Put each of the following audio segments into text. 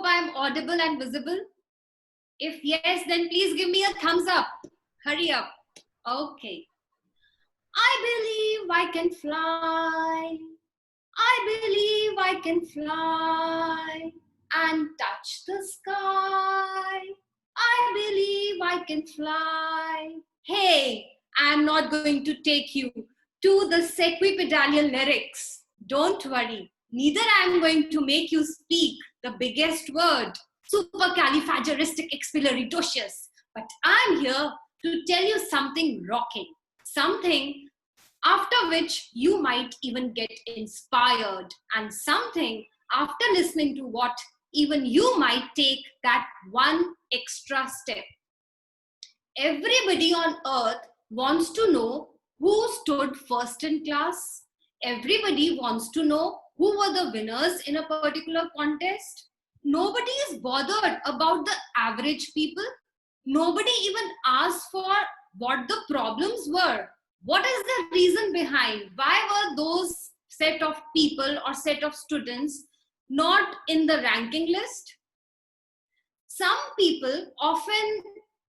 hope I'm audible and visible. If yes, then please give me a thumbs up. Hurry up. Okay. I believe I can fly. I believe I can fly and touch the sky. I believe I can fly. Hey, I'm not going to take you to the sequipedalian lyrics. Don't worry. Neither I'm going to make you speak the biggest word, supercalifragilisticexpialidocious. But I'm here to tell you something rocking, something after which you might even get inspired, and something after listening to what even you might take that one extra step. Everybody on earth wants to know who stood first in class. Everybody wants to know who were the winners in a particular contest. Nobody is bothered about the average people. Nobody even asks for what the problems were. What is the reason behind? Why were those set of people or set of students not in the ranking list? Some people often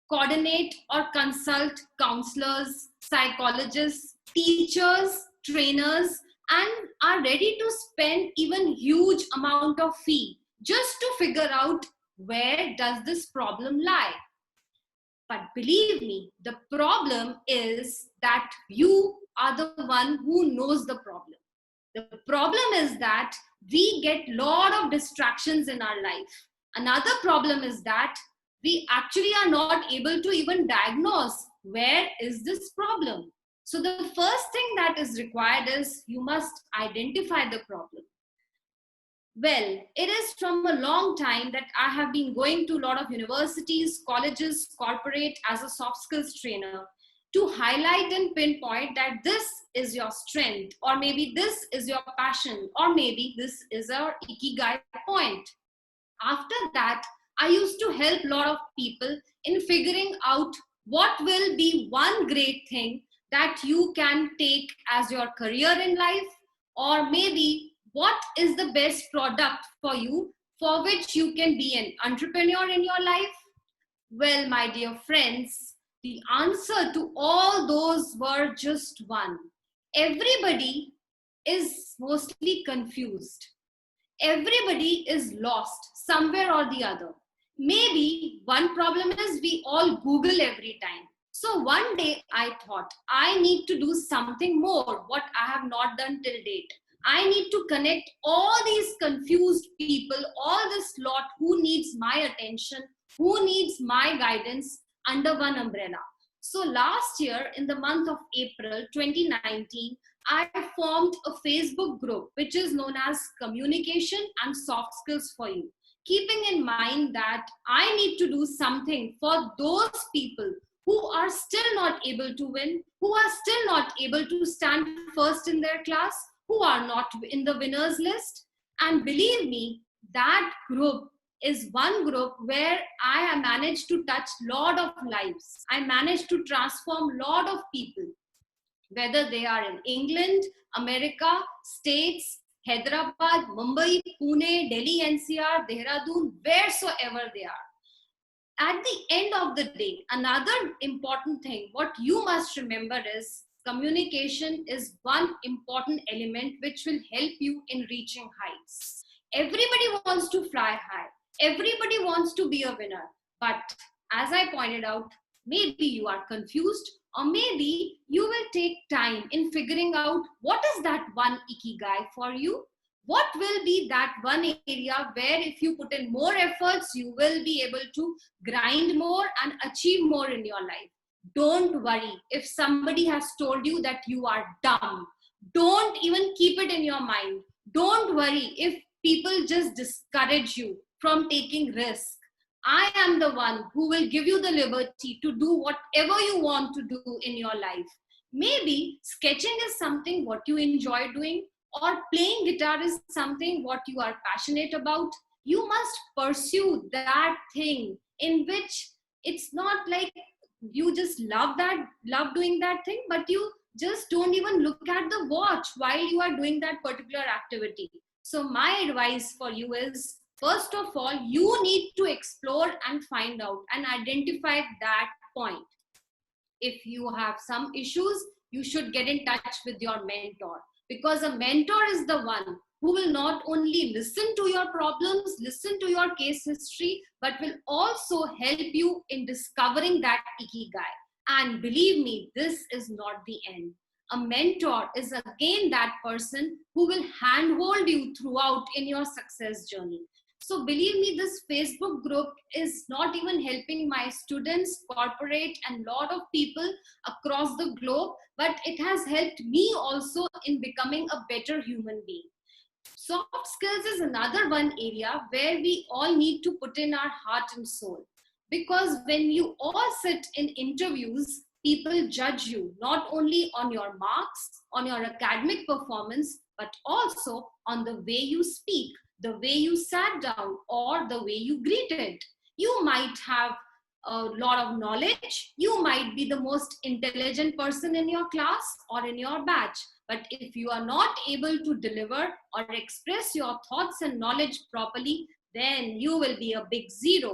coordinate or consult counselors, psychologists, teachers, trainers, and are ready to spend even huge amount of fee just to figure out where does this problem lie. But believe me, the problem is that you are the one who knows the problem. The problem is that we get a lot of distractions in our life. Another problem is that we actually are not able to even diagnose where is this problem. So the first thing that is required is you must identify the problem. Well, it is from a long time that I have been going to a lot of universities, colleges, corporate as a soft skills trainer to highlight and pinpoint that this is your strength, or maybe this is your passion, or maybe this is our ikigai point. After that, I used to help a lot of people in figuring out what will be one great thing that you can take as your career in life, or maybe what is the best product for you for which you can be an entrepreneur in your life. Well, my dear friends, the answer to all those were just one. Everybody is mostly confused. Everybody is lost somewhere or the other. Maybe one problem is we all Google every time. So one day I thought I need to do something more, what I have not done till date. I need to connect all these confused people, all this lot who needs my attention, who needs my guidance under one umbrella. So last year in the month of April 2019, I formed a Facebook group which is known as Communication and Soft Skills for You, keeping in mind that I need to do something for those people who are still not able to win, who are still not able to stand first in their class, who are not in the winners list. And believe me, that group is one group where I have managed to touch lot of lives. I managed to transform lot of people, whether they are in England, America, States, Hyderabad, Mumbai, Pune, Delhi, NCR, Dehradun, wheresoever they are. At the end of the day, another important thing, what you must remember is communication is one important element which will help you in reaching heights. Everybody wants to fly high. Everybody wants to be a winner. But as I pointed out, maybe you are confused, or maybe you will take time in figuring out what is that one ikigai for you. What will be that one area where if you put in more efforts, you will be able to grind more and achieve more in your life. Don't worry if somebody has told you that you are dumb. Don't even keep it in your mind. Don't worry if people just discourage you from taking risk. I am the one who will give you the liberty to do whatever you want to do in your life. Maybe sketching is something what you enjoy doing, or playing guitar is something what you are passionate about. You must pursue that thing in which it's not like you just love doing that thing, but you just don't even look at the watch while you are doing that particular activity. So my advice for you is First of all, you need to explore and find out and identify that point. If you have some issues, you should get in touch with your mentor, because a mentor is the one who will not only listen to your problems, listen to your case history, but will also help you in discovering that ikigai. And believe me, this is not the end. A mentor is again that person who will handhold you throughout in your success journey. So believe me, this Facebook group is not even helping my students, corporate, and lot of people across the globe, but it has helped me also in becoming a better human being. Soft skills is another one area where we all need to put in our heart and soul. Because when you all sit in interviews, people judge you not only on your marks, on your academic performance, but also on the way you speak, the way you sat down, or the way you greeted. You might have a lot of knowledge, you might be the most intelligent person in your class or in your batch, but if you are not able to deliver or express your thoughts and knowledge properly, then you will be a big zero.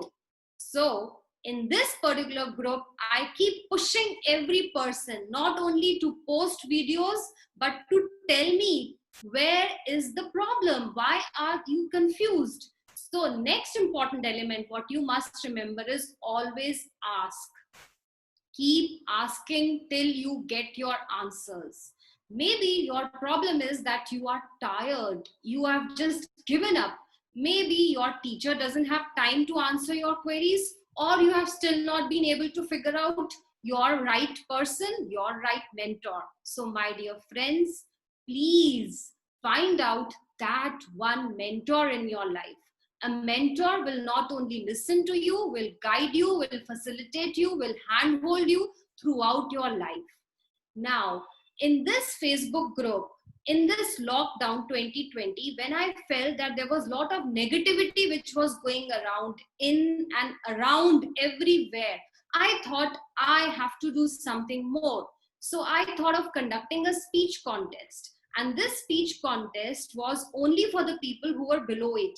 So in this particular group, I keep pushing every person not only to post videos, but to tell me where is the problem, why are you confused. So next important element what you must remember is always ask. Keep asking till you get your answers. Maybe your problem is that you are tired, you have just given up. Maybe your teacher doesn't have time to answer your queries, or you have still not been able to figure out your right person, your right mentor. So my dear friends, please find out that one mentor in your life. A mentor will not only listen to you, will guide you, will facilitate you, will handhold you throughout your life. Now, in this Facebook group, in this lockdown 2020, when I felt that there was a lot of negativity which was going around, in and around everywhere, I thought I have to do something more. So I thought of conducting a speech contest. And this speech contest was only for the people who were below 18.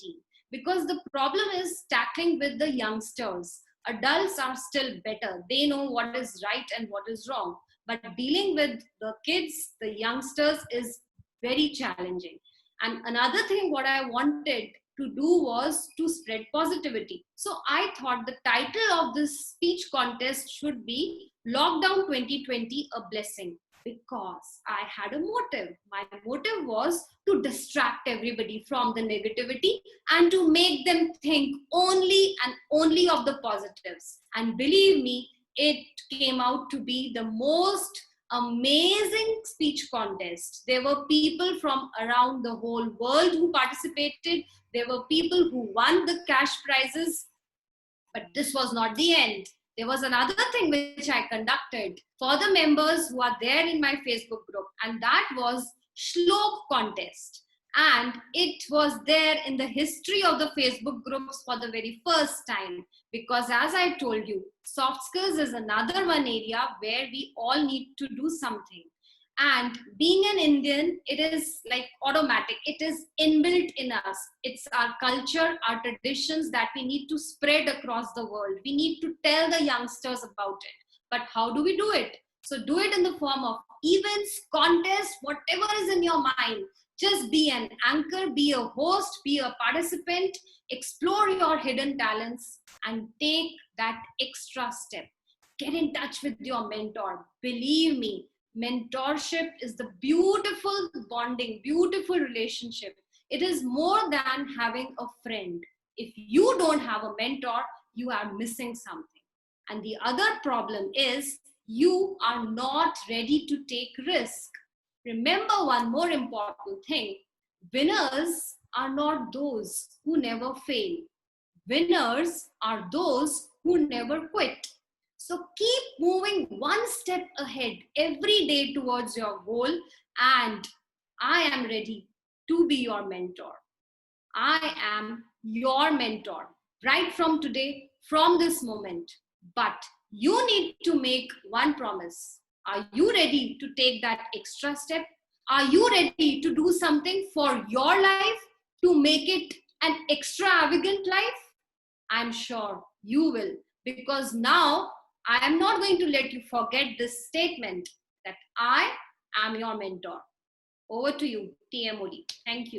Because the problem is tackling with the youngsters. Adults are still better. They know what is right and what is wrong. But dealing with the kids, the youngsters is very challenging. And another thing what I wanted to do was to spread positivity. So I thought the title of this speech contest should be Lockdown 2020, a Blessing. Because I had a motive. My motive was to distract everybody from the negativity and to make them think only and only of the positives. And believe me, it came out to be the most amazing speech contest. There were people from around the whole world who participated. There were people who won the cash prizes. But this was not the end. There was another thing which I conducted for the members who are there in my Facebook group, and that was Shlok contest. And it was there in the history of the Facebook groups for the very first time. Because as I told you, soft skills is another one area where we all need to do something. And being an Indian, it is like automatic. It is inbuilt in us. It's our culture, our traditions that we need to spread across the world. We need to tell the youngsters about it. But how do we do it? So do it in the form of events, contests, whatever is in your mind. Just be an anchor, be a host, be a participant, explore your hidden talents and take that extra step. Get in touch with your mentor. Believe me, mentorship is the beautiful bonding, beautiful relationship. It is more than having a friend. If you don't have a mentor, you are missing something. And the other problem is you are not ready to take risk. Remember one more important thing. Winners are not those who never fail. Winners are those who never quit. So keep moving one step ahead every day towards your goal, and I am ready to be your mentor. I am your mentor right from today, from this moment. But you need to make one promise. Are you ready to take that extra step? Are you ready to do something for your life to make it an extravagant life? I'm sure you will, because now I am not going to let you forget this statement that I am your mentor. Over to you, TMOD. Thank you.